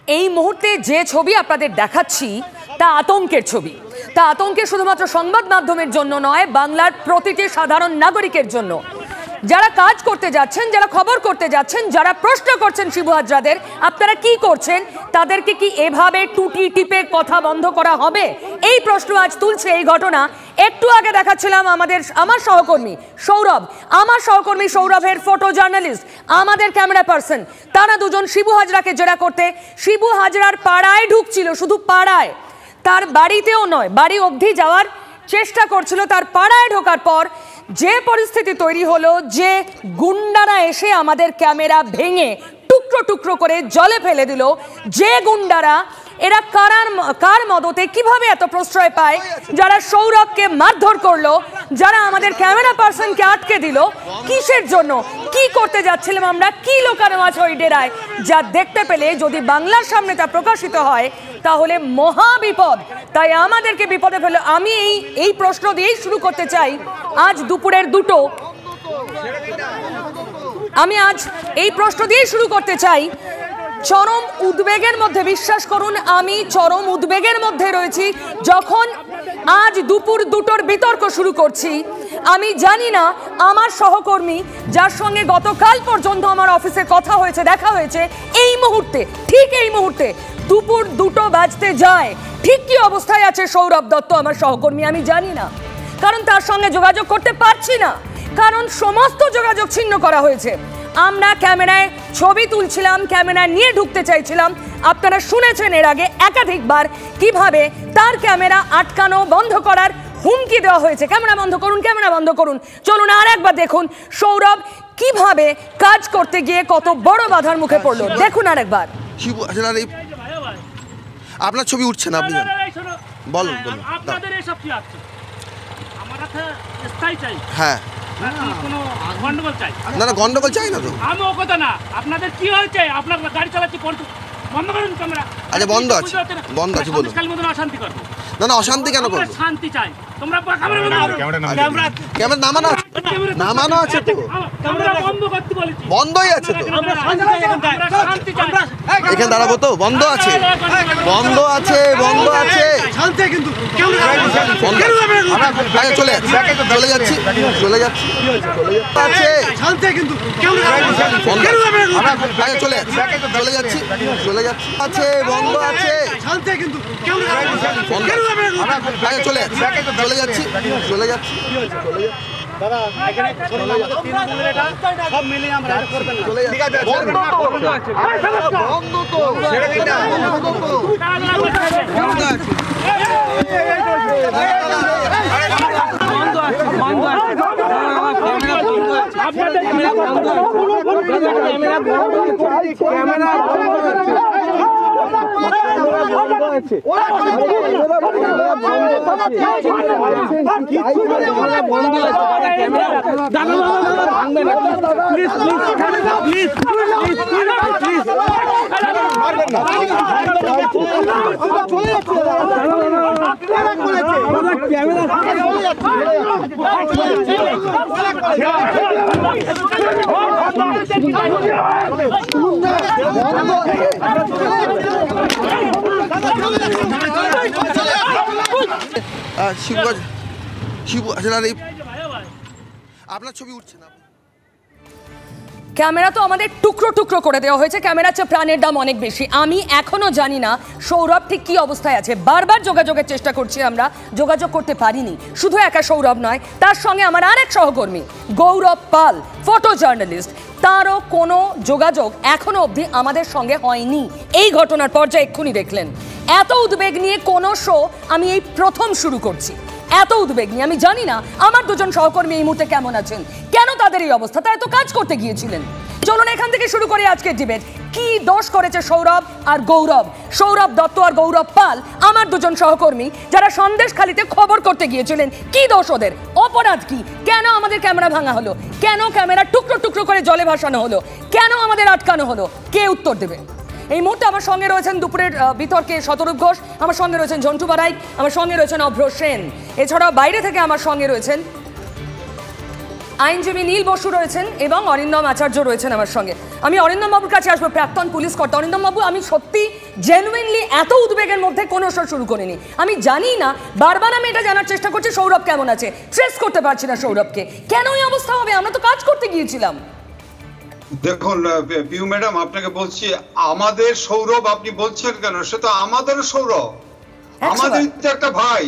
এই মুহূর্তে যে ছবি আপনাদের দেখাচ্ছি তা আতঙ্কের ছবি। তা আতঙ্কের শুধুমাত্র সংবাদ মাধ্যমের জন্য নয়, বাংলার প্রতিটি সাধারণ নাগরিকের জন্য। যারা কাজ করতে যাচ্ছেন, যারা খবর করতে যাচ্ছেন, যারা প্রশ্ন করছেন শিবু হাজরাদের আপনারা কি করছেন, তাদেরকে কি এভাবে টুটি টিপে কথা বন্ধ করা হবে? এই প্রশ্ন আজ তুলছে এই ঘটনা। একটু আগে দেখাচ্ছিলাম আমার সহকর্মী সৌরভের ফটো জার্নালিস্ট, আমাদের ক্যামেরা পার্সন, তারা দুজন শিবু হাজরাকে জেরা করতে শিবু হাজরার পাড়ায় ঢুকছিল। শুধু পাড়ায়, তার বাড়িতেও নয়, বাড়ি অবধি যাওয়ার চেষ্টা করছিল। তার পাড়ায় ঢোকার পর যে পরিস্থিতি তৈরি হলো, যে গুন্ডারা এসে আমাদের ক্যামেরা ভেঙে টুকরো টুকরো করে জলে ফেলে দিল, যে গুন্ডারা এরা কার মদতে কিভাবে এত প্রশ্রয় পায়, যারা সৌরভকে মারধর করলো, যারা আমাদের ক্যামেরা পার্সনকে আটকে দিল, কিসের জন্য, কি করতে যাচ্ছিলাম আমরা, কি লোকানো আছে ওই ডেরায়, যা দেখতে পেলে যদি বাংলার সামনে তা প্রকাশিত হয় তাহলে মহা বিপদ। তাই আমাদেরকে বিপদে ফেলে আমি এই প্রশ্ন দিয়েই শুরু করতে চাই। আজ দুপুরের দুটো আমি আজ এই প্রশ্ন দিয়েই শুরু করতে চাই। চরম উদ্বেগের মধ্যে, বিশ্বাস করুন আমি চরম উদ্বেগের মধ্যে রয়েছি। যখন আজ দুপুর দুটোর বিতর্ক শুরু করছি, আমি জানি না আমার সহকর্মী যার সঙ্গে গতকাল পর্যন্ত আমার অফিসে কথা হয়েছে, দেখা হয়েছে, এই মুহূর্তে, ঠিক এই মুহূর্তে দুপুর দুটো বাজতে যায় ঠিক কি অবস্থায় আছে সৌরভ দত্ত আমার সহকর্মী আমি জানি না। কারণ তার সঙ্গে যোগাযোগ করতে পারছি না, কারণ সমস্ত যোগাযোগ ছিন্ন করা হয়েছে। আমরা ক্যামেরায় ছবি তুলছিলাম, ক্যামেরা নিয়ে ঢুকতে চাইছিলাম। আপনারা শুনেছেন এর আগে একাধিকবার কিভাবে তার ক্যামেরা আটকানো, বন্ধ করার হুমকি দেওয়া হয়েছে। ক্যামেরা বন্ধ করুন, ক্যামেরা বন্ধ করুন। চলুন আর একবার দেখুন সৌরভ কিভাবে কাজ করতে গিয়ে কত বড় বাধার মুখে পড়লো। দেখুন আর একবার। আপনার ছবি উঠছে না, আপনি বলুন। আপনাদের এসব কি আছে? আমার কাছে স্থায়ী চাই। হ্যাঁ, কোনো গন্ডগোল চাই না, না গন্ডগোল চাই না তো। আমি ও কথা না, আপনাদের কি হয়েছে? আপনার গাড়ি চালাচ্ছি, বন্ধ করুন ক্যামেরা। আচ্ছা বন্ধ আছে, বন্ধ আছে বলুন। কাল মতন অশান্তি করবো না, না অশান্তি কেন করবো? শান্তি চাই। তোমরা ক্যামেরা নামানো আছে তো, ক্যামেরা বন্ধ করতে বলেছি। বন্ধই আছে তো। আমরা শান্তি চাই। এখানে দাঁড়াবো তো, বন্ধ আছে, বন্ধ আছে, বন্ধ আছে। শান্তি কিন্তু চলে যাচ্ছি আছে, শান্তি কিন্তু চলে যাচ্ছি আছে, বন্ধ আছে, শান্তি কিন্তু চলে যাচ্ছি দাদা এখানে সব মিলে আমরা করবেন না। ঠিক আছে, বন্ধ তো ছেড়ে দিন না, বন্ধ আছে। আপনার ছবি উঠছে না। ক্যামেরা তো আমাদের টুকরো টুকরো করে দেওয়া হয়েছে। ক্যামেরার চেয়ে প্রাণের দাম অনেক বেশি। আমি এখনো জানি না সৌরভ ঠিক কি অবস্থায় আছে। বারবার যোগাযোগের চেষ্টা করছি, আমরা যোগাযোগ করতে পারিনি। শুধু একা সৌরভ নয়, তার সঙ্গে আমার আরেক সহকর্মী গৌরব পাল, ফটো জার্নালিস্ট, তারও কোনো যোগাযোগ এখনো অবধি আমাদের সঙ্গে হয়নি। এই ঘটনার পর্যায়ে এক্ষুনি দেখলেন। এত উদ্বেগ নিয়ে কোনো শো আমি এই প্রথম শুরু করছি। এত উদ্বেগ নিয়ে আমি জানি না আমার দুজন সহকর্মী এই মুহূর্তে কেমন আছেন, কেন তাদের এই অবস্থা। তারা তো কাজ করতে গিয়েছিলেন। চলুন এখান থেকে শুরু করি আজকের ডিবেট। কি দোষ করেছে সৌরভ আর গৌরব, সৌরভ দত্ত আর গৌরব পাল, আমার দুজন সহকর্মী যারা সন্দেশখালিতে খবর করতে গিয়েছিলেন? কি দোষ ওদের? অপরাধ কি? কেন আমাদের ক্যামেরা ভাঙা হলো? কেন ক্যামেরা টুকরো টুকরো করে জলে ভাসানো হলো? কেন আমাদের আটকানো হলো? কে উত্তর দেবে? এই মুহূর্তে আমার সঙ্গে রয়েছেন দুপুরের বিতর্কে শতরূপ ঘোষ, আমার সঙ্গে রয়েছেন ঝন্টু বারাইক, আমার সঙ্গে রয়েছেন অভ্র সেন। এছাড়াও বাইরে থেকে আমার সঙ্গে রয়েছেন আইনজীবী নীল বসু রয়েছেন এবং অরিন্দম আচার্য রয়েছেন আমার সঙ্গে। আমি অরিন্দম বাবুর কাছে আসবো, প্রাক্তন পুলিশ কর্তা। অরিন্দম বাবু, আমি সত্যি জেনুইনলি এত উদ্বেগের মধ্যে কোনো শো শুরু করিনি। আমি জানি না, বারবার আমি এটা জানার চেষ্টা করছি সৌরভ কেমন আছে, ট্রেস করতে পারছি না সৌরভকে। কেন এই অবস্থা হবে? আমরা তো কাজ করতে গিয়েছিলাম। দেখুন পিউ ম্যাডাম, আপনাকে বলছি, আমাদের সৌরভ আপনি বলছেন কেন? সে তো আমাদের সৌরভ, আমাদের একটা ভাই।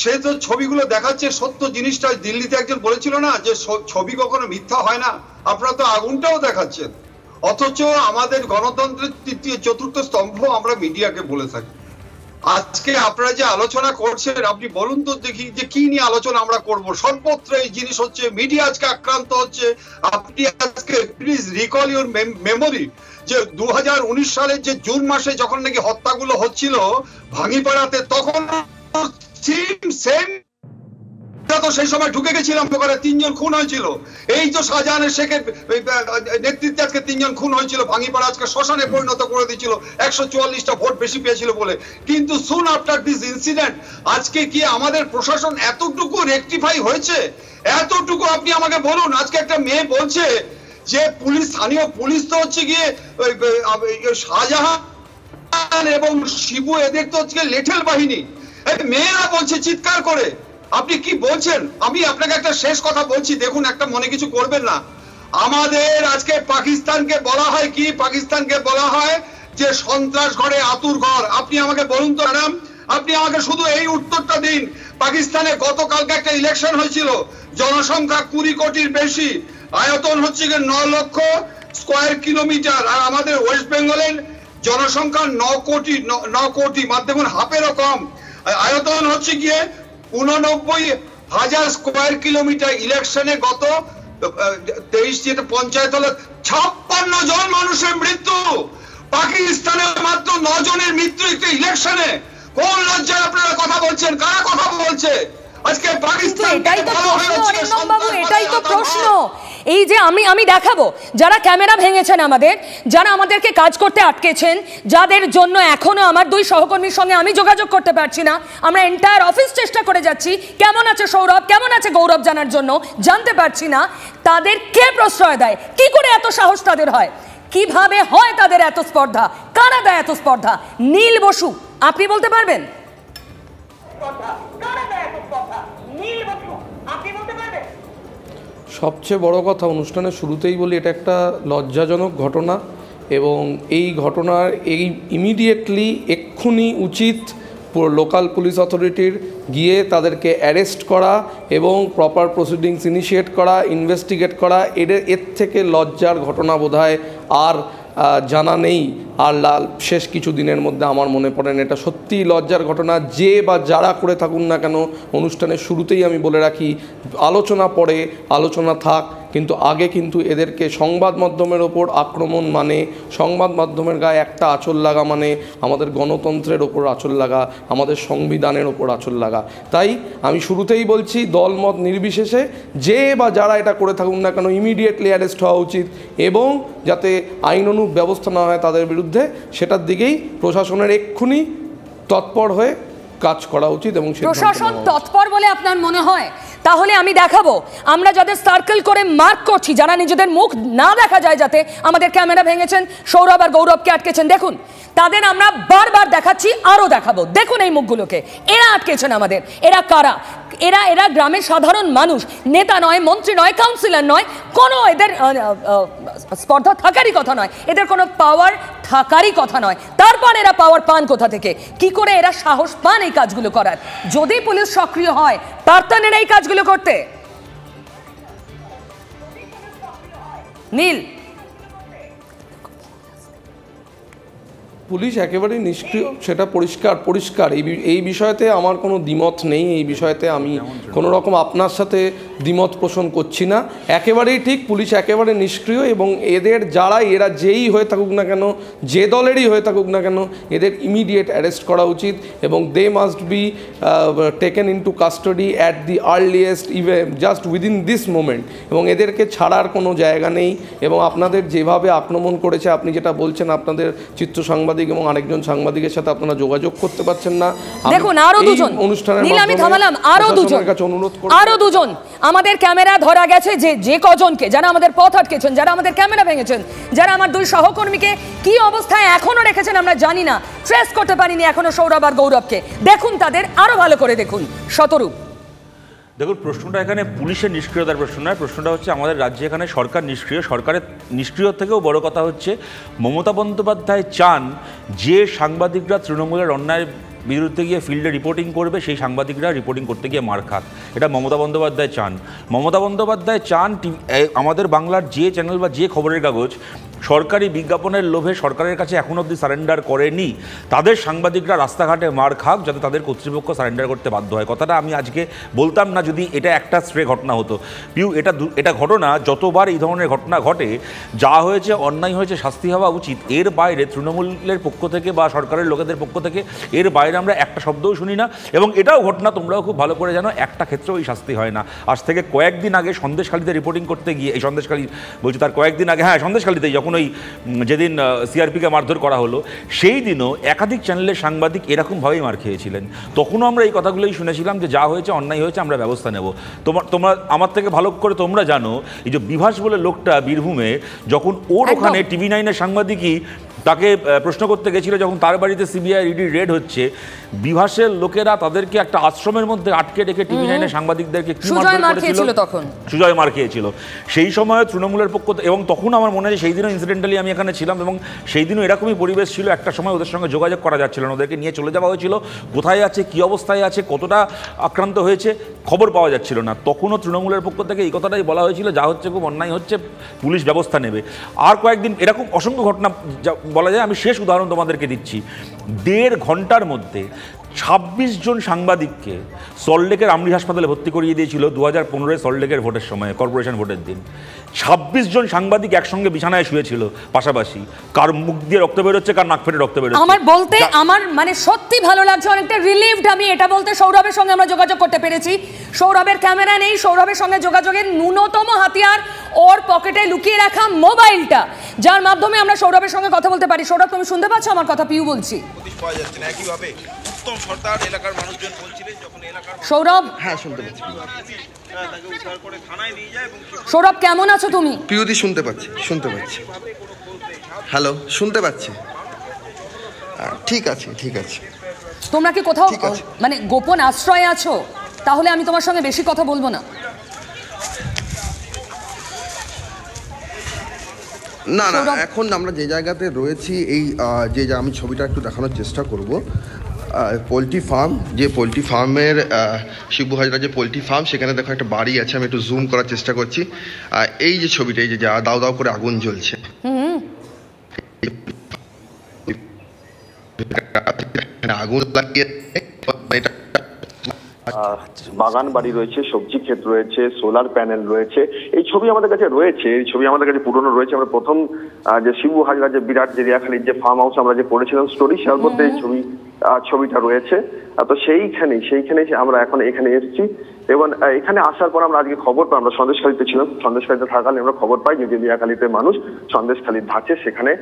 সে তো ছবিগুলো দেখাচ্ছে সত্য জিনিসটা। দিল্লিতে একজন বলেছিল না যে ছবি কখনো মিথ্যা হয় না, আপনারা তো আগুনটাও দেখাচ্ছেন। অথচ আমাদের গণতন্ত্রের তৃতীয় চতুর্থ স্তম্ভ আমরা মিডিয়াকে বলে থাকি। আজকে আপনারা যে আলোচনা করছেন, আপনি বলুন তো দেখি যে কি নিয়ে আলোচনা আমরা করব? সর্বত্র এই জিনিস হচ্ছে, মিডিয়া আজকে আক্রান্ত হচ্ছে। আপনি আজকে প্লিজ রিকল ইউর মেমোরি যে 2019 সালের যে জুন মাসে যখন নাকি হত্যাগুলো হচ্ছিল ভাঙিপাড়াতে, তখন সেম তো সেই সময় ঢুকে গেছিলাম, ওখানে 3 জন খুন হয়েছিল। এই তো শাহজাহানের শেখের নেতৃত্বে আজকে 3 জন খুন হয়েছিল। ভাঙিপাড়া আজকে শ্মশানে পরিণত করে দিয়েছিল 144টা ভোট বেশি পেয়েছিল বলে। কিন্তু সুন আফটার দিস ইনসিডেন্ট আজকে কি আমাদের প্রশাসন এতটুকু রেকটিফাই হয়েছে? এতটুকু আপনি আমাকে বলুন। আজকে একটা মেয়ে বলছে যে পুলিশ, স্থানীয় পুলিশ তো হচ্ছে গিয়ে শাহজাহান এবং শিবু এদের তো হচ্ছে লেঠেল বাহিনী। মেয়েরা বলছে চিৎকার করে। আপনি কি বলছেন? আমি আপনাকে একটা শেষ কথা বলছি, দেখুন, একটা মনে কিছু করবেন না। আমাদের আজকে পাকিস্তানকে বলা হয় কি? পাকিস্তানকে বলা হয় যে সন্ত্রাস ঘরে আতুর ঘর। আপনি আমাকে বলুন তো ম্যাডাম, আপনি আমাকে শুধু এই উত্তরটা দিন। পাকিস্তানে গতকালকে একটা ইলেকশন হয়েছিল, জনসংখ্যা 20 কোটির বেশি, আয়তন হচ্ছে 9 লক্ষ স্কয়ার কিলোমিটার। আর আমাদের ওয়েস্ট বেঙ্গলের জনসংখ্যা 9 কোটি, দেখুন হাফেরও কম। আয়তন হচ্ছে গিয়ে 89,000 স্কয়ার কিলোমিটার। ইলেকশনে গত 23 যেটা পঞ্চায়েত হলো 56 জন মানুষের মৃত্যু। পাকিস্তানে মাত্র 9 জনের মৃত্যু একটা ইলেকশনে। কোন লজ্জায় আপনারা কথা বলছেন? কারা কথা বলছে আজকে? পাকিস্তান, এটাই তো প্রশ্ন অরিন্দম বাবু, এটাই তো প্রশ্ন। এই যে আমি দেখাবো যারা ক্যামেরা ভেঙেছেন আমাদের, যারা আমাদেরকে কাজ করতে আটকেছেন, যাদের জন্য এখনো আমার 2 সহকর্মীর সঙ্গে আমি যোগাযোগ করতে পারছি না। আমরা এন্টায়ার অফিস চেষ্টা করে যাচ্ছি কেমন আছে সৌরভ, কেমন আছে গৌরব জানার জন্য, জানতে পারছি না। তাদের কে প্রশ্রয় দেয়? কি করে এত সাহস তাদের হয়? কিভাবে হয় তাদের এত স্পর্ধা? কারা দেয় এত স্পর্ধা? নীল বসু, আপনি বলতে পারবেন? সবচেয়ে বড় কথা, অনুষ্ঠানের শুরুতেই বলি, এটা একটা লজ্জাজনক ঘটনা এবং এই ঘটনার ইমিডিয়েটলি এক্ষুনি উচিত লোকাল পুলিশ অথরিটির গিয়ে তাদেরকে অ্যারেস্ট করা এবং প্রপার প্রসিডিংস ইনিশিয়েট করা, ইনভেস্টিগেট করা। এর থেকে লজ্জার ঘটনা বোধহয় আর জানা নেই। আর শেষ কিছু দিনের মধ্যে আমার মনে পড়েন, এটা সত্যিই লজ্জার ঘটনা। যে বা যারা করে থাকুন না কেন, অনুষ্ঠানের শুরুতেই আমি বলে রাখি, আলোচনা পরে, আলোচনা থাক, কিন্তু আগে কিন্তু এদেরকে সংবাদ মাধ্যমের ওপর আক্রমণ মানে, সংবাদ মাধ্যমের গায়ে একটা আঁচল লাগা মানে আমাদের গণতন্ত্রের ওপর আঁচল লাগা, আমাদের সংবিধানের ওপর আঁচল লাগা। তাই আমি শুরুতেই বলছি, দলমত নির্বিশেষে যে বা যারা এটা করে থাকুন না কেন, ইমিডিয়েটলি অ্যারেস্ট হওয়া উচিত এবং যাতে আইনানুগ ব্যবস্থা না হয় তাদের বিরুদ্ধে, সেটার দিকেই প্রশাসনের এক্ষুনি তৎপর হয়ে কাজ করা উচিত। এবং প্রশাসন তৎপর বলে আপনার মনে হয়? তাহলে আমি দেখাবো, আমরা যাদের সার্কেল করে মার্ক করছি, যারা নিজেদের মুখ না দেখা যায়, যাতে আমাদের ক্যামেরা ভেঙেছেন, সৌরভ আর গৌরবকে আটকেছেন, দেখুন তাদের আমরা বারবার দেখাচ্ছি, আরও দেখাবো। দেখুন এই মুখগুলোকে, এরা আটকেছেন আমাদের। এরা কারা? এরা গ্রামের সাধারণ মানুষ, নেতা নয়, মন্ত্রী নয়, কাউন্সিলর নয়, কোনো এদের স্পর্ধা থাকারই কথা নয়, এদের কোনো পাওয়ার থাকারই কথা নয়। তারপর এরা পাওয়ার পান কোথা থেকে? কি করে এরা সাহস পান এই কাজগুলো করার? যদি পুলিশ সক্রিয় হয়, পারতেন এরা এই কাজগুলো করতে? নীল, পুলিশ একেবারেই নিষ্ক্রিয়, সেটা পরিষ্কার। এই বিষয়তে আমার কোনো দ্বিমত নেই। এই বিষয়তে আমি কোনো রকম আপনার সাথে দ্বিমত পোষণ করছি না। একেবারেই ঠিক, পুলিশ একেবারে নিষ্ক্রিয় এবং এরা যেই হয়ে থাকুক না কেন, যে দলেরই হয়ে থাকুক না কেন, এদের ইমিডিয়েট অ্যারেস্ট করা উচিত এবং they must be taken into custody at the earliest, even just within this moment. এবং এদেরকে ছাড়ার কোনো জায়গা নেই। এবং আপনাদের যেভাবে আক্রমণ করেছে, আপনি যেটা বলছেন, আপনাদের চিত্র সংবাদ সাংবাদিক এবং আরেকজন সাংবাদিকের সাথে আপনারা যোগাযোগ করতে পারছেন না। দেখুন আরো দুজন নীল, আমি থামালাম, আরো দুজন আমাদের ক্যামেরা ধরা গেছে, যে কজনকে, যারা আমাদের পথ আটকেছেন, যারা আমাদের ক্যামেরা ভেঙেছেন, যারা আমার দুই সহকর্মীকে কি অবস্থায় এখনো রেখেছেন আমরা জানি না, ট্রেস করতে পারিনি এখনো সৌরভ আর গৌরবকে। দেখুন তাদের, আরো ভালো করে দেখুন। শতরূপ, দেখুন, প্রশ্নটা এখানে পুলিশের নিষ্ক্রিয়তার প্রশ্ন নয়, প্রশ্নটা হচ্ছে আমাদের রাজ্যে এখানে সরকার নিষ্ক্রিয়। সরকারের নিষ্ক্রিয় থেকেও বড় কথা হচ্ছে মমতা বন্দ্যোপাধ্যায় চান যে সাংবাদিকরা তৃণমূলের অন্যায়ের বিরুদ্ধে গিয়ে ফিল্ডে রিপোর্টিং করবে, সেই সাংবাদিকরা রিপোর্টিং করতে গিয়ে মার খাক। এটা মমতা বন্দ্যোপাধ্যায় চান। মমতা বন্দ্যোপাধ্যায় চান আমাদের বাংলার যে চ্যানেল বা যে খবরের কাগজ সরকারি বিজ্ঞাপনের লোভে সরকারের কাছে এখন অবধি সারেন্ডার করেনি, তাদের সাংবাদিকরা রাস্তাঘাটে মার খাক, যাতে তাদের কর্তৃপক্ষ সারেন্ডার করতে বাধ্য হয়। কথাটা আমি আজকে বলতাম না যদি এটা একটা স্ট্রে ঘটনা হতো। পিউ, এটা ঘটনা, যতবার এই ধরনের ঘটনা ঘটে, যা হয়েছে অন্যায় হয়েছে, শাস্তি হওয়া উচিত। এর বাইরে তৃণমূলের পক্ষ থেকে বা সরকারের লোকেদের পক্ষ থেকে এর বাইরে আমরা একটা শব্দও শুনি না। এবং এটাও ঘটনা, তোমরাও খুব ভালো করে জানো, একটা ক্ষেত্রেও এই শাস্তি হয় না। আজ থেকে কয়েকদিন আগে সন্দেশখালীতে রিপোর্টিং করতে গিয়ে, এই সন্দেশখালী বলছি তার কয়েকদিন আগে, হ্যাঁ সন্দেশখালীতেই, যখন ওই যেদিন সিআরপিকে মারধর করা হলো, সেই দিনও একাধিক চ্যানেলের সাংবাদিক এরকমভাবেই মার খেয়েছিলেন। তখনও আমরা এই কথাগুলোই শুনেছিলাম যে যা হয়েছে অন্যায় হয়েছে, আমরা ব্যবস্থা নেব। তোমরা আমার থেকে ভালো করে তোমরা জানো, এই যে বিভাস বলে লোকটা বীরভূমে, যখন ওর ওখানে TV9-এর সাংবাদিকই তাকে প্রশ্ন করতে গেছিল, যখন তার বাড়িতে সিবিআই ইডি রেড হচ্ছে, বিভাসের লোকেরা তাদেরকে একটা আশ্রমের মধ্যে আটকে রেখে TV9-এর সাংবাদিকদেরকে সুজয় মার খেয়েছিল। সেই সময় তৃণমূলের পক্ষ, এবং তখন আমার মনে হয় সেই দিনও ইনসিডেন্টালি আমি এখানে ছিলাম, এবং সেই দিনও এরকমই পরিবেশ ছিল। একটা সময় ওদের সঙ্গে যোগাযোগ করা যাচ্ছিল না, ওদেরকে নিয়ে চলে যাওয়া হয়েছিল, কোথায় আছে, কী অবস্থায় আছে, কতটা আক্রান্ত হয়েছে খবর পাওয়া যাচ্ছিল না। তখনও তৃণমূলের পক্ষ থেকে এই কথাটাই বলা হয়েছিল, যা হচ্ছে খুব অন্যায় হচ্ছে, পুলিশ ব্যবস্থা নেবে। আর কয়েকদিন এরকম অসংখ্য ঘটনা বলা যায়। আমি শেষ উদাহরণ তোমাদেরকে দিচ্ছি। 1.5 ঘন্টার মধ্যে 26 জন সাংবাদিককে সল্টলেকের আমরি হাসপাতালে ভর্তি করিয়ে দিয়েছিল 2015 সল্টলেকের ভোটের সময়, কর্পোরেশন ভোটের দিন। 26 জন সাংবাদিক একসঙ্গে বিছানায় শুয়েছিল পাশাপাশি, কার মুখ দিয়ে রক্ত বেরোচ্ছে, কার নাক ফেটে রক্ত বেরোচ্ছে। আমার মানে সত্যি ভালো লাগছে, অনেকটা রিলিভড আমি এটা বলতে। সৌরভের সঙ্গে আমরা যোগাযোগ করতে পেরেছি। সৌরভের ক্যামেরা নেই, সৌরভের সঙ্গে যোগাযোগের ন্যূনতম হাতিয়ার ওর পকেটে লুকিয়ে রাখা মোবাইলটা, যার মাধ্যমে আমরা সৌরভের সঙ্গে কথা বলতে পারি। সৌরভ, তুমি শুনতে পাচ্ছ আমার কথা? পিউ বলছি। সৌরভ, হ্যাঁ শুনতে পাচ্ছি। সৌরভ কেমন আছো তুমি? পিউদি শুনতে পাচ্ছি। হ্যালো, শুনতে পাচ্ছি। ঠিক আছে। তোমরা কি কোথাও মানে গোপন আশ্রয়ে আছো? তাহলে আমি তোমার সঙ্গে বেশি কথা বলবো না। না, এখন আমরা যে জায়গাতে রয়েছি, এই আমি ছবিটা একটু দেখানোর চেষ্টা করব। পোলট্রি ফার্ম, যে পোলট্রি ফার্মের শিবু হাজরা যে পোলট্রি ফার্ম, সেখানে দেখো একটা বাড়ি আছে। আমি একটু জুম করার চেষ্টা করছি। এই যে ছবিটা, এই যে দাও দাও করে আগুন জ্বলছে, আগুন লাগিয়ে বাগান বাড়ি রয়েছে, সবজি ক্ষেত রয়েছে, সোলার প্যানেল রয়েছে। এই ছবি আমাদের কাছে রয়েছে, এই ছবি আমাদের কাছে পুরনো রয়েছে। আমরা প্রথম যে শিবু হাজরা যে বিরাট জেরিয়াখালীর যে ফার্ম হাউস আমরা যে পড়েছিলাম স্টোরি, সেটার মধ্যে এই ছবিটা রয়েছে। তো সেইখানেই আমরা এখন এখানে এসেছি। এবং এখানে আসার পর আমরা আজকে খবর পাই, আমরা সন্দেশখালীতে ছিলাম, সন্দেশখালীতে থাকালে আমরা খবর পাই যে জেরিয়াখালীতে মানুষ সন্দেশখালীর ধাঁচে সেখানে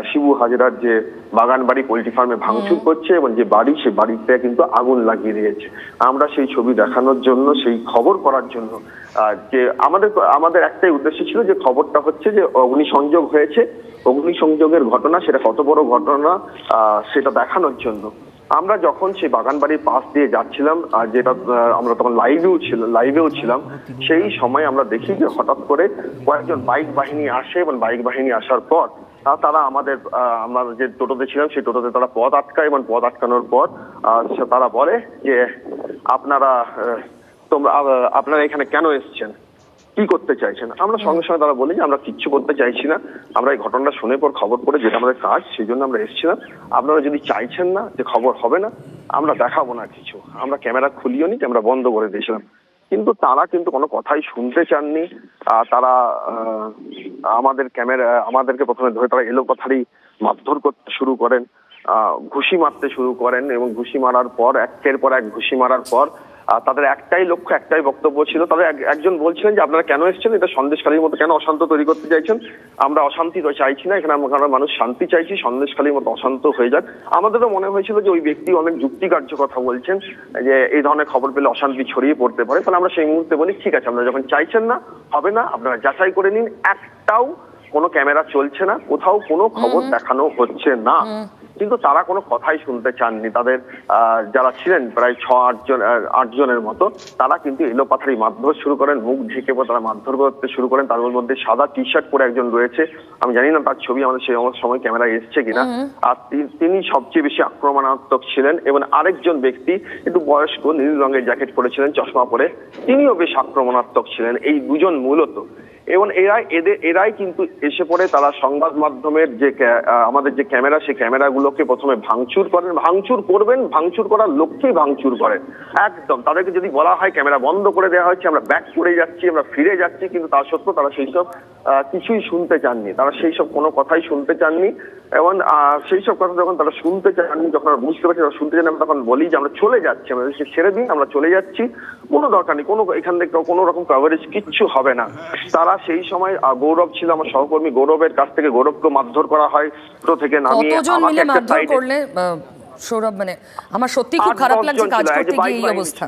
শিবু হাজরার যে বাগান বাড়ি পোলট্রি ফার্মে ভাঙচুর করছে, এবং যে বাড়ি, সেই বাড়িতে কিন্তু আগুন লাগিয়ে দিয়েছে। আমরা সেই ছবি দেখানোর জন্য, সেই খবর করার জন্য, যে আমাদের একটাই উদ্দেশ্য ছিল যে খবরটা হচ্ছে যে অগ্নিসংযোগ হয়েছে, অগ্নিসংযোগের ঘটনা, সেটা কত বড় ঘটনা সেটা দেখানোর জন্য। আমরা যখন সেই বাগান বাড়ির পাশ দিয়ে যাচ্ছিলাম, যেটা আমরা তখন লাইভেও ছিলাম, সেই সময় আমরা দেখি যে হঠাৎ করে কয়েকজন বাইক বাহিনী আসে, এবং বাইক বাহিনী আসার পর তারা আমরা যে টোটোতে ছিলাম সেই টোটোতে তারা পথ আটকায়, এবং পথ আটকানোর পর তারা বলে যে আপনারা এখানে কেন এসেছেন, কি করতে চাইছেন? আমরা সঙ্গে সঙ্গে তারা বলি যে আমরা কিচ্ছু করতে চাইছি না, আমরা এই ঘটনাটা শুনে পর খবর করে, যেটা আমাদের কাজ, সেই জন্য আমরা এসেছিলাম। আপনারা যদি চাইছেন না যে খবর হবে না, আমরা দেখাবো না কিছু, আমরা ক্যামেরা খুলিও নি, ক্যামেরা বন্ধ করে দিয়েছিলাম। কিন্তু তারা কিন্তু কোনো কথাই শুনতে চাননি। তারা আমাদেরকে প্রথমে ধরে তারা এলোপাথারি মারধর করতে শুরু করেন, ঘুষি মারতে শুরু করেন, এবং ঘুষি মারার পর একের পর এক ঘুষি মারার পর তাদের একটাই লক্ষ্য, একটাই বক্তব্য ছিল। তাদের একজন বলছিলেন যে আপনারা কেন এসেছেন, এটা সন্দেশখালীর মতো কেন অশান্ত তৈরি করতে চাইছেন? আমরা অশান্তি তো চাইছি না, এখানে আমরা মানুষ শান্তি চাইছি, সন্দেশখালীর মতো অশান্ত হয়ে যাক। আমাদেরও মনে হয়েছিল যে ওই ব্যক্তি অনেক যুক্তিকার্য কথা বলছেন, যে এই ধরনের খবর পেলে অশান্তি ছড়িয়ে পড়তে পারে। তাহলে আমরা সেই মুহূর্তে বলি ঠিক আছে, আপনারা যখন চাইছেন না, হবে না, আপনারা যাচাই করে নিন। একটাও কোনো ক্যামেরা চলছে না, কোথাও কোনো খবর দেখানো হচ্ছে না। কিন্তু তারা কোনো কথাই শুনতে চাননি। তাদের যারা ছিলেন প্রায় 6-8 জনের মতো, তারা কিন্তু এলোপাথারি মারধর শুরু করেন, মুখ ঢেকে তারা মারধর করতে শুরু করেন। তার মধ্যে সাদা টি শার্ট পরে একজন রয়েছে, আমি জানি না তার ছবি আমাদের সেই সময় ক্যামেরায় এসছে কিনা। আর তিনি সবচেয়ে বেশি আক্রমণাত্মক ছিলেন। এবং আরেকজন ব্যক্তি একটু বয়স্ক, নীল রঙের জ্যাকেট পরেছিলেন, চশমা পরে, তিনিও বেশ আক্রমণাত্মক ছিলেন। এই দুজন মূলত, এবং এরাই কিন্তু এসে পড়ে তারা সংবাদ মাধ্যমের যে আমাদের যে ক্যামেরা, সেই ক্যামেরাগুলোকে প্রথমে ভাঙচুর করেন, ভাঙচুর করবেন, ভাঙচুর করার লক্ষ্যেই ভাঙচুর করেন একদম। তাদেরকে যদি বলা হয় ক্যামেরা বন্ধ করে দেওয়া হচ্ছে, আমরা ব্যাক করে যাচ্ছি, আমরা ফিরে যাচ্ছি, কিন্তু তা সত্ত্বেও তারা সেই সব কিছুই শুনতে চাননি। তারা সেই সব কোনো কথাই শুনতে চাননি। এবং সেই সব কথা যখন তারা শুনতে চাননি, যখন আমরা বুঝতে পারছি তারা শুনতে চান, আমরা তখন বলি যে আমরা চলে যাচ্ছি, আমাদেরকে ছেড়ে দিন, আমরা চলে যাচ্ছি, কোনো দরকার নেই, কোনো এখান থেকে কোনো রকম কভারেজ কিচ্ছু হবে না। তারা সেই সময় গৌরব ছিল আমার সহকর্মী, গৌরবের কাছ থেকে গৌরবকে মারধর করা হয়, ছোট থেকে নামিয়ে আমাকে একটা সাইডে। সৌরভ, মানে আমার সত্যি খুব খারাপ লাগছে কাজ করতে গিয়ে এই অবস্থা।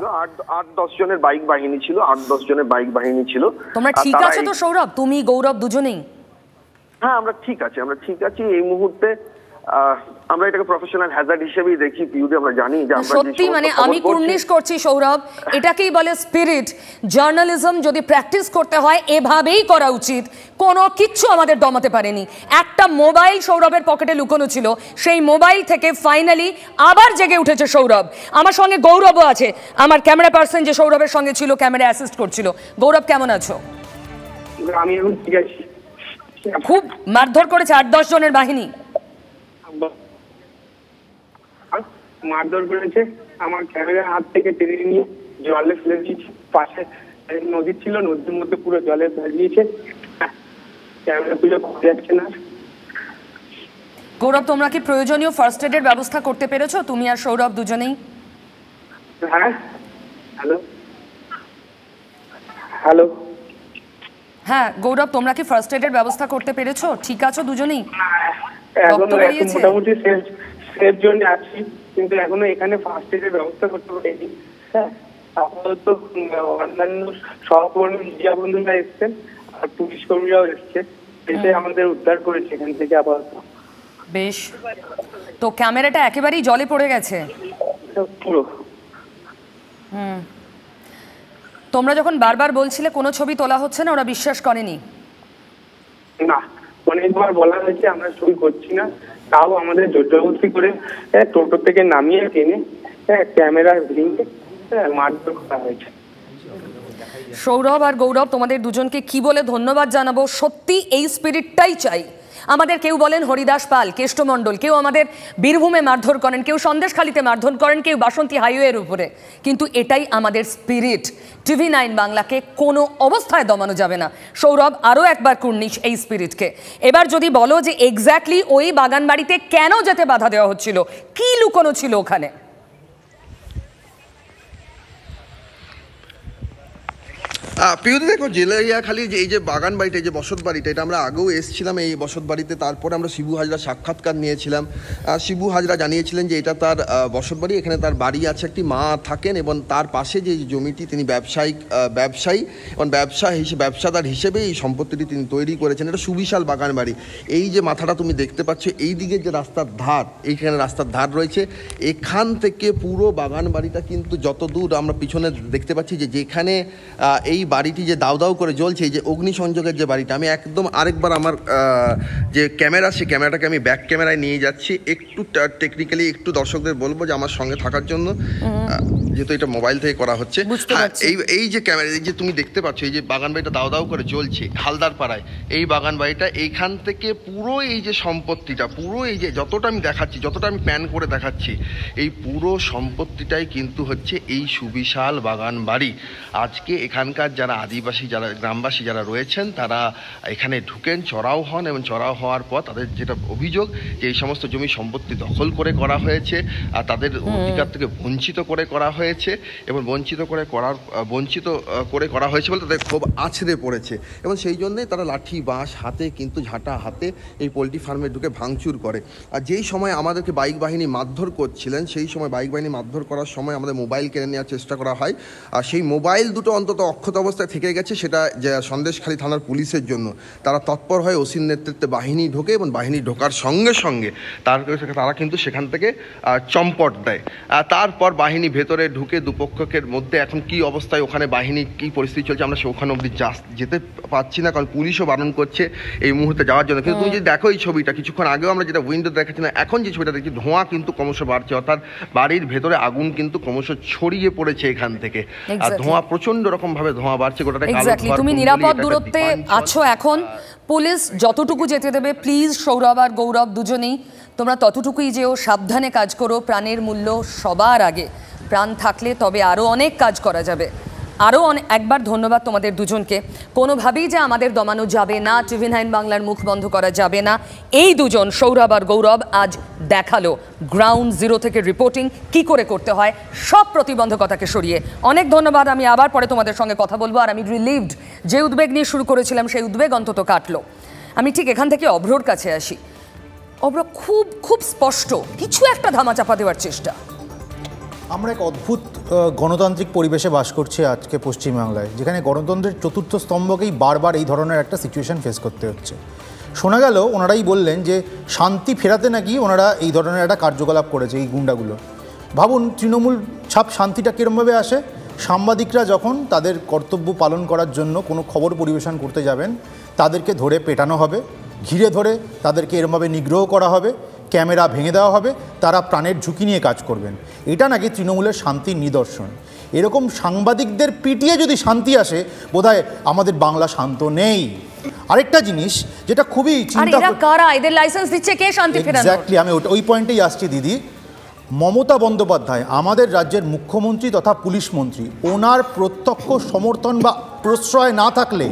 8-10 জনের বাইক বাহিনী ছিল, 8-10 জনের বাইক বাহিনী ছিল। তোমরা ঠিক আছো তো সৌরভ? তুমি, গৌরব দুজনেই? হ্যাঁ, আমরা ঠিক আছি, আমরা ঠিক আছি এই মুহূর্তে। আমরা এটাকে প্রফেশনাল হ্যাজার্ড হিসেবেই দেখি পিউডি। আমরা জানি যে আমরা সত্যি, মানে আমি কুর্নিশ করছি সৌরভ, এটাকেই বলে স্পিরিট। জার্নালিজম যদি প্র্যাকটিস করতে হয় এভাবেই করা উচিত। কোনো কিচ্ছু আমাদের দমাতে পারেনি। একটা মোবাইল সৌরভের পকেটে লুকোনো ছিল, সেই মোবাইল থেকে ফাইনালি আবার জেগে উঠেছে সৌরভ। আমার সঙ্গে গৌরবও আছে, আমার ক্যামেরা পার্সন যে সৌরভের সঙ্গে ছিল, ক্যামেরা অ্যাসিস্ট করছিল। গৌরব, কেমন আছো? আমি এখন ঠিক আছি। খুব মারধর করেছে 8-10 জনের বাহিনী? মারধর করেছে, আমার ক্যামেরার হাত থেকে টেনে নিয়ে জলে ফেলে দিয়েছে। পাশে নদী ছিল, নদীর মধ্যে পুরো জলে ভিজিয়েছে, ক্যামেরা পুরো খুঁজে যাচ্ছে না। গৌরব, তোমরা কি প্রয়োজনীয় ফার্স্ট এডের ব্যবস্থা করতে পেরেছো, তুমি আর সৌরভ দুজনেই? হ্যাঁ, হ্যালো হ্যালো হ্যাঁ গৌরব, তোমরা কি ফার্স্ট এডের ব্যবস্থা করতে পেরেছো? ঠিক আছো দুজনেই? এখন মোটামুটি সেফ জোনে আছি, কিন্তু এখনো এখানে ফার্স্ট এডের ব্যবস্থা করতে পারিনি। হ্যাঁ, আপাতত অন্যান্য সহকর্মী মিডিয়া বন্ধুরা এসছেন, আর পুলিশ কর্মীরাও এসছে, এসে আমাদের উদ্ধার করেছে এখান থেকে আপাতত। বেশ, তো ক্যামেরাটা একেবারেই জলে পড়ে গেছে পুরো। তোমরা যখন বারবার বলছিলে কোনো ছবি তোলা হচ্ছে না, ওরা বিশ্বাস করেনি? না, অনেকবার বলা হয়েছে আমরা ছবি করছি না, তাও আমাদের জোরজবরদস্তি করে টোটো থেকে নামিয়ে টেনে ক্যামেরা ভেঙে মারধর করা হয়েছে। সৌরভ আর গৌরব, তোমাদের দুজনকে কি বলে ধন্যবাদ জানাবো। সত্যি এই স্পিরিটটাই চাই আমাদের। কেউ বলেন হরিদাস পাল, কেষ্টমণ্ডল, কেউ আমাদের বীরভূমে মারধর করেন, কেউ সন্দেশখালীতে মারধর করেন, কেউ বাসন্তী হাইওয়ের উপরে, কিন্তু এটাই আমাদের স্পিরিট। TV9 বাংলাকে কোনো অবস্থায় দমানো যাবে না। সৌরভ, আরও একবার কুর্নিশ এই স্পিরিটকে। এবার যদি বলো যে এক্স্যাক্টলি ওই বাগান বাড়িতে কেন যেতে বাধা দেওয়া হচ্ছিল, কি লুকোনো ছিল ওখানে? পিউদি, দেখো জেলাইয়াখালীর যে এই যে বাগান বাড়িটা, এই যে বসত বাড়িটা, এটা আমরা আগেও এসেছিলাম এই বসত বাড়িতে। তারপরে আমরা শিবু হাজরা সাক্ষাৎকার নিয়েছিলাম। শিবু হাজরা জানিয়েছিলেন যে এটা তার বসত বাড়ি, এখানে তার বাড়ি আছে, একটি মা থাকেন, এবং তার পাশে যে জমিটি তিনি ব্যবসায়ী এবং ব্যবসাদার হিসেবে এই সম্পত্তিটি তিনি তৈরি করেছেন। এটা সুবিশাল বাগান বাড়ি। এই যে মাথাটা তুমি দেখতে পাচ্ছ, এই দিকে যে রাস্তার ধার, এইখানে রাস্তার ধার রয়েছে, এখান থেকে পুরো বাগান বাড়িটা কিন্তু যত দূর আমরা পিছনে দেখতে পাচ্ছি, যে যেখানে এই বাড়িটি যে দাউ দাউ করে জ্বলছে, এই যে অগ্নিসংযোগের যে বাড়িটা, আমি একদম আরেকবার আমার যে ক্যামেরা, সেই ক্যামেরাটাকে আমি ব্যাক ক্যামেরায় নিয়ে যাচ্ছি। একটু টেকনিক্যালি একটু দর্শকদের বলবো যে আমার সঙ্গে থাকার জন্য, যেহেতু এটা মোবাইল থেকে করা হচ্ছে। এই যে ক্যামেরা, এই যে তুমি দেখতে পাচ্ছ, এই যে বাগান বাড়িটা দাউ দাউ করে জ্বলছে হালদার পাড়ায়, এই বাগান বাড়িটা, এইখান থেকে পুরো এই যে সম্পত্তিটা, পুরো এই যে যতটা আমি দেখাচ্ছি, যতটা আমি প্যান করে দেখাচ্ছি, এই পুরো সম্পত্তিটাই কিন্তু হচ্ছে এই সুবিশাল বাগান বাড়ি। আজকে এখানকার যারা আদিবাসী, যারা গ্রামবাসী যারা রয়েছেন, তারা এখানে ঢুকেন, চড়াও হন, এবং চড়াও হওয়ার পর তাদের যেটা অভিযোগ যে এই সমস্ত জমি সম্পত্তি দখল করে করা হয়েছে, আর তাদের অধিকার থেকে বঞ্চিত করে করা হয়েছে। হয়েছে এবং বঞ্চিত করে করা হয়েছে বলে তাদের ক্ষোভ আছড়ে পড়েছে এবং সেই জন্যই তারা লাঠি বাঁশ হাতে কিন্তু ঝাঁটা হাতে এই পোলট্রি ফার্মে ঢুকে ভাঙচুর করে। আর যেই সময় আমাদেরকে বাইক বাহিনী মারধর করছিলেন সেই সময় বাইক বাহিনী মারধর করার সময় আমাদের মোবাইল কেড়ে নেওয়ার চেষ্টা করা হয়। আর সেই মোবাইল দুটো অন্তত অক্ষত অবস্থায় থেকে গেছে, সেটা যে সন্দেশখালী থানার পুলিশের জন্য তারা তৎপর হয়ে ওসির নেতৃত্বে বাহিনী ঢোকে এবং বাহিনী ঢোকার সঙ্গে সঙ্গে তারা কিন্তু সেখান থেকে চম্পট দেয়। তারপর বাহিনী ভেতরে ঢুকে দুপক্ষের মধ্যে এখন কি অবস্থায় ওখানে বাহিনী কি পরিস্থিতি চলছে আমরা ওখানে অবধি যেতে পারছি না, কারণ পুলিশও বারণ করছে এই মুহূর্তে যাওয়ার জন্য। কিন্তু তুমি যদি দেখো এই ছবিটা, কিছুক্ষণ আগেও আমরা যেটা উইন্ডো দেখাচ্ছি না, এখন যে ছবিটা দেখছি ধোঁয়া কিন্তু ক্রমশ বাড়ছে, অর্থাৎ বাড়ির ভেতরে আগুন কিন্তু ক্রমশ ছড়িয়ে পড়েছে এখান থেকে। আর ধোঁয়া প্রচন্ড রকম ভাবে ধোঁয়া বাড়ছে গোটাটা। তুমি নিরাপদ দূরত্বে আছো এখন, পুলিশ যতটুকু যেতে দেবে প্লিজ সৌরভ আর গৌরব দুজনেই তোমরা ততটুকুই যেও, সাবধানে কাজ করো, প্রাণের মূল্য সবার আগে, প্রাণ থাকলে তবে আরও অনেক কাজ করা যাবে। আরও একবার ধন্যবাদ তোমাদের দুজনকে। কোনোভাবেই যে আমাদের দমানো যাবে না, TV9 বাংলার মুখ বন্ধ করা যাবে না, এই দুজন সৌরভ আর গৌরব আজ দেখালো গ্রাউন্ড জিরো থেকে রিপোর্টিং কি করে করতে হয়, সব প্রতিবন্ধকতাকে সরিয়ে। অনেক ধন্যবাদ। আমি আবার পরে তোমাদের সঙ্গে কথা বলবো। আর আমি রিলিভড, যে উদ্বেগ নিয়ে শুরু করেছিলাম সেই উদ্বেগ অন্তত কাটলো। আমি ঠিক এখান থেকে অভ্রর কাছে আসি। অভ্র, খুব খুব স্পষ্ট কিছু একটা ধামাচাপা দেওয়ার চেষ্টা। আমরা এক অদ্ভুত গণতান্ত্রিক পরিবেশে বাস করছি আজকে পশ্চিমবাংলায়, যেখানে গণতন্ত্রের চতুর্থ স্তম্ভকেই বারবার এই ধরনের একটা সিচুয়েশন ফেস করতে হচ্ছে। শোনা গেল ওনারাই বললেন যে শান্তি ফেরাতে নাকি ওনারা এই ধরনের একটা কার্যকলাপ করেছে এই গুন্ডাগুলো। ভাবুন তৃণমূল ছাপ শান্তিটা কীরমভাবে আসে? সাংবাদিকরা যখন তাদের কর্তব্য পালন করার জন্য কোনো খবর পরিবেশন করতে যাবেন তাদেরকে ধরে পেটানো হবে, ঘিরে ধরে তাদেরকে এরমভাবে নিগ্রহ করা হবে, ক্যামেরা ভেঙে দেওয়া হবে, তারা প্রাণের ঝুঁকি নিয়ে কাজ করবেন। এটা নাকি তৃণমূলের শান্তির নিদর্শন। এরকম সাংবাদিকদের পিটিয়ে যদি শান্তি আসে, বোধহয় আমাদের বাংলা শান্ত নেই। আরেকটা জিনিস যেটা খুবই চিন্তা, এদের লাইসেন্স দিচ্ছে কে শান্তি ফেরানোর? এক্স্যাক্টলি, আমি ওই পয়েন্টেই আসছি দিদি। মমতা বন্দ্যোপাধ্যায় আমাদের রাজ্যের মুখ্যমন্ত্রী তথা পুলিশ মন্ত্রী, ওনার প্রত্যক্ষ সমর্থন বা প্রশ্রয় না থাকলে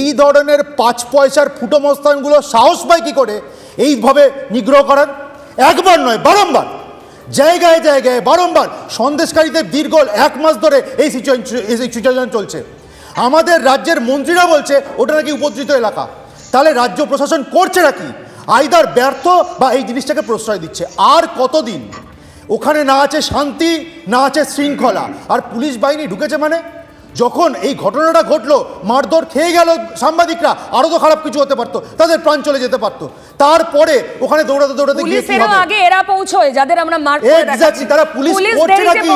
এই ধরনের 5 পয়সার ফুটো মস্তানগুলো সাহস পায় কী করে এইভাবে নিগ্রহ করার? একবার নয়, বারংবার জায়গায় জায়গায় বারংবার সন্দেশকারীদের দীর্ঘ 1 মাস ধরে এই সিচুয়েশন চলছে। আমাদের রাজ্যের মন্ত্রীরা বলছে ওটা নাকি উপদ্রুত এলাকা। তাহলে রাজ্য প্রশাসন করছে নাকি? আইদার ব্যর্থ বা এই জিনিসটাকে প্রশ্রয় দিচ্ছে। আর কতদিন ওখানে না আছে শান্তি, না আছে শৃঙ্খলা, আর পুলিশ বাহিনী ঢুকেছে মানে? যখন এই ঘটনাটা ঘটলো, মারধর খেয়ে গেল সাংবাদিকরা, আরো তো খারাপ কিছু হতে পারতো, তাদের প্রাণ চলে যেতে পারতো। তারপরে ওখানে দৌড়াতে দৌড়াতে গিয়ে কি হবে? আগে এরা পৌঁছয়, যাদের আমরা মার করে দেখাচ্ছি। এক্স্যাক্টলি, তারা পুলিশ করছে নাকি?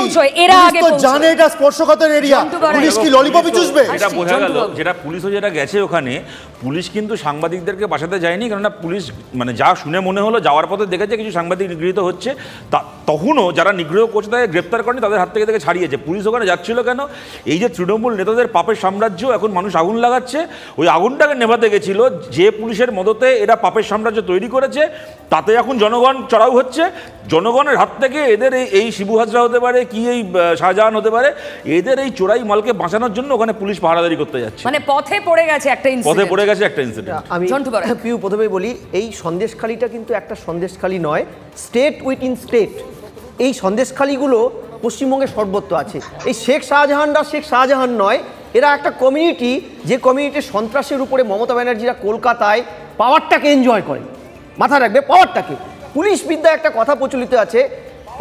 এরা আগে তো জানে এটা স্পর্শকাতর এরিয়া, পুলিশ কি ললিপপই চুষবে? এটা বোঝা গেল, যেটা পুলিশও যেটা গেছে ওখানে, পুলিশ কিন্তু সাংবাদিকদেরকে বাঁচাতে যায়নি, কেননা পুলিশ মানে যা শুনে মনে হলো যাওয়ার পথে দেখেছে কিছু সাংবাদিক নিগৃহীত হচ্ছে, তখনও যারা নিগ্রহ করছে তাদের গ্রেপ্তার করেনি, তাদের হাত থেকে ছাড়িয়েছে। পুলিশ ওখানে যাচ্ছিল কেন? এই যে তৃণমূল নেতাদের পাপের সাম্রাজ্য, এখন মানুষ আগুন লাগাচ্ছে, ওই আগুনটাকে নেভাতে গেছিল যে পুলিশের মদতে এরা পাপের সাম্রাজ্য তৈরি করেছে, তাতে এখন জনগণ চড়াও হচ্ছে। জনগণের হাত থেকে এদের এই শিবু হাজরা হতে পারে, কি এই শাহজাহান হতে পারে, এদের এই চোরাই মালকে বাঁচানোর জন্য ওখানে পুলিশ পাহারাদারি করতে যাচ্ছে। মানে পথে পড়ে গেছে একটা ইনসিডেন্ট। আমি পিউ প্রথমেই বলি, এই সন্দেশখালীটা কিন্তু একটা সন্দেশখালী নয়, স্টেট উইথিন স্টেট। এই সন্দেশখালীগুলো পশ্চিমবঙ্গের সর্বত্র আছে। এই শেখ শাহজাহান নয়, এরা একটা কমিউনিটি, যে কমিউনিটির সন্ত্রাসের উপরে মমতা ব্যানার্জিরা কলকাতায় পাওয়ারটাকে এনজয় করে। মাথা রাখবে পাওয়ারটাকে। পুলিশ বিদ্যায় একটা কথা প্রচলিত আছে,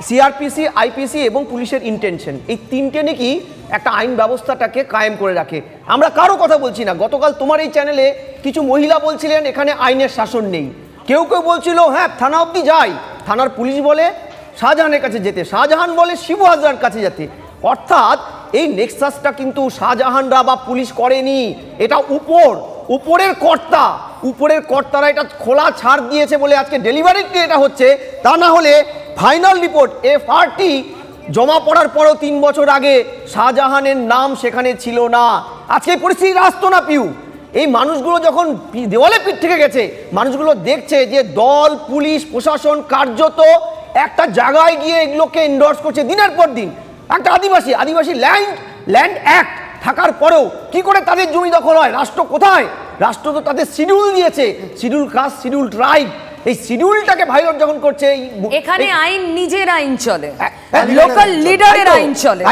সিআরপিসি, আইপিসি এবং পুলিশের ইন্টেনশন, এই তিনটে নাকি একটা আইন ব্যবস্থাটাকে কায়েম করে রাখে। আমরা কারো কথা বলছি না। গতকাল তোমার এই চ্যানেলে কিছু মহিলা বলছিলেন এখানে আইনের শাসন নেই, কেউ কেউ বলছিল হ্যাঁ থানা অবধি যাই, থানার পুলিশ বলে শাহজাহানের কাছে যেতে, শাহজাহান বলে শিবু হাজরার কাছে যেতে। অর্থাৎ এই নেক্সাসটা কিন্তু শাহজাহানরা বা পুলিশ করেনি, এটা উপরের কর্তারা এটা খোলা ছাড় দিয়েছে বলে আজকে ডেলিভারিতে এটা হচ্ছে। তা না হলে ফাইনাল রিপোর্ট FRT জমা পড়ার পরও 3 বছর আগে শাহজাহানের নাম সেখানে ছিল না, আজকে পরিস্থিতি আসতো না পিউ। এই মানুষগুলো যখন দেওয়ালে পিঠ থেকে গেছে, মানুষগুলো দেখছে যে দল, পুলিশ, প্রশাসন কার্যত একটা জায়গায় গিয়ে এগুলোকে এন্ডোর্স করছে দিনের পর দিন। একটা আদিবাসী ল্যান্ড অ্যাক্ট থাকার পরেও কি করে তাদের জমি দখল হয়? রাষ্ট্র কোথায়? রাষ্ট্র তো তাদের শিডিউল দিয়েছে, শিডিউল কাস্ট, শিডিউল ট্রাইব, এই শিডিউলটাকে ভায়োলেট যখন করছে এখানে আইন নিজের আইন চলে, লোকাল লিডারের আইন চলে,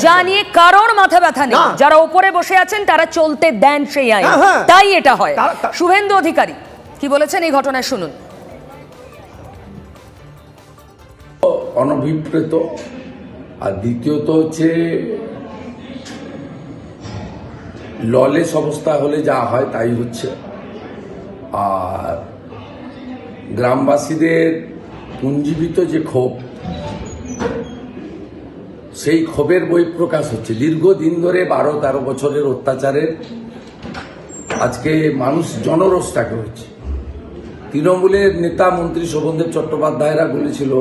যা নিয়ে কারোর মাথা ব্যথা নেই। যারা উপরে বসে আছেন তারা চলতে দেন সেই আইন, তাই এটা হয়। শুভেন্দু অধিকারী কি বলেছেন এই ঘটনায় শুনুন। অনভিপ্রেত, আর দ্বিতীয়ত হচ্ছে ললেস অবস্থা হলে যা হয় তাই হচ্ছে। আর গ্রামবাসীদের পুঞ্জীবিত যে ক্ষোভ, সেই ক্ষোভের বহিঃপ্রকাশ হচ্ছে। দীর্ঘদিন ধরে 12-13 বছরের অত্যাচারের আজকে মানুষ জনরোষটাকে হচ্ছে। তৃণমূলের নেতা মন্ত্রী শোভনদেব চট্টোপাধ্যায়রা বলেছিল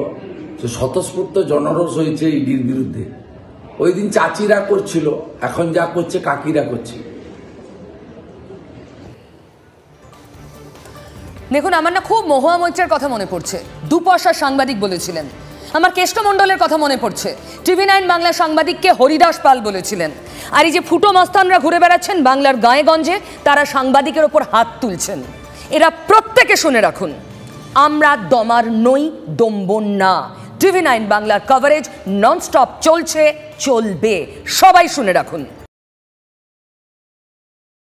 যে স্বতঃস্ফূর্ত জনরোষ হয়েছে ইডির বিরুদ্ধে। ওই দিন চাচিরা করছিল, এখন যা করছে কাকিরা করছে। দেখুন, আমার না খুব মহুয়া মৈত্রের কথা মনে পড়ছে, দুপয়সার সাংবাদিক বলেছিলেন। আমার কেষ্টমণ্ডলের কথা মনে পড়ছে, TV9 বাংলা সাংবাদিককে হরিদাস পাল বলেছিলেন। আর এই যে ফুটো মস্তানরা ঘুরে বেড়াচ্ছেন বাংলার গায়ে গঞ্জে, তারা সাংবাদিকের ওপর হাত তুলছেন। এরা প্রত্যেকে শুনে রাখুন, আমরা দমার নই, দমব না। TV9 বাংলার কভারেজ ননস্টপ চলছে, চলবে, সবাই শুনে রাখুন।